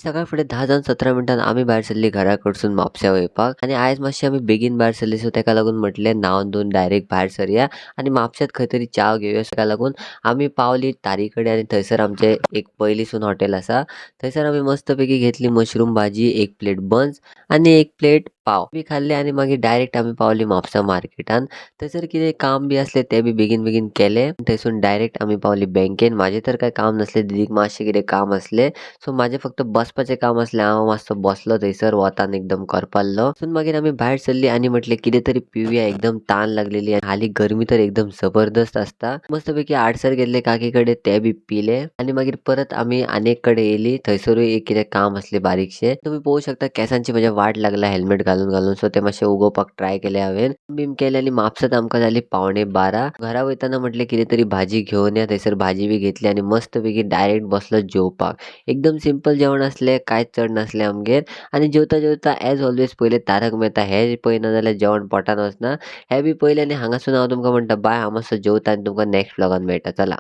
सकाळ फुडें 10 जावन 17 मिनटान आमी भायर सरलीं घरा कडसून म्हापश्यां वयपाक आनी आयज मातशें आमी बेगीन भायर सरलीं सो तेका लागून म्हटलें न्हावन धुवन डायरेक्ट भायर सरया आनी म्हापश्यांत खंय तरी च्या घेवया. ताका लागून आमी पावलीं तारी कडेन आनी थंयसर आमचें एक पयलींसून हॉटेल आसा. थंयसर आमी मस्त पैकी घेतली मशरूम भाजी, एक प्लेट बन्स आनी एक प्लेट पाव बी खाल्ले आनी मागीर डायरेक्ट आमी पावलीं म्हापसा मार्केटान. थंयसर कितें काम बी आसलें तें बी बेगीन बेगीन केलें. थंयसून डायरेक्ट आमी पावलीं बँकेन. म्हाजें तर कांय काम नासलें, दीदीक मातशें कितें काम आसलें सो म्हाजें फक्त बसपाचें काम आसलें. हांव मातसो बसलो थंयसर वोतान एकदम करपाल्लो. तितून मागीर आमी भायर सरलीं आनी म्हटलें कितें तरी पिवया, एकदम तान लागलेली आनी हालीं गरमी तर एकदम जबरदस्त आसता. मस्त पैकी आडसर गेल्ले काकी कडेन तें बी पिलें आनी मागीर परत आमी आनी एक कडेन येयलीं. थंयसरूय एक कितें काम आसलें बारीकशें. तुमी पळोवंक शकता केंसांची म्हज्या वाट लागला हेल्मेट घालून घालून सो तें मातशें उगोवपाक ट्राय केलें हांवें. बीम केलें आनी म्हापसांत आमकां जालीं 11:15. घरा वयताना म्हटलें कितें तरी भाजी घेवन या. थंयसर भाजी बी घेतली आनी मस्त पैकी डायरेक्ट बसलो जेवपाक. एकदम सिंपल जेवण आसलें, कांयच चड नासलें आमगेर आनी जेवता जेवता एज ऑलवेज पयलें तारक मेहता हें पळयना जाल्यार जेवण पोटान वचना. हें बी पयलें आनी हांगासून हांव तुमकां म्हणटा बाय. हांव मातसो जेवता आनी तुमकां नॅक्स्ट व्लॉगान मेळटा. चला.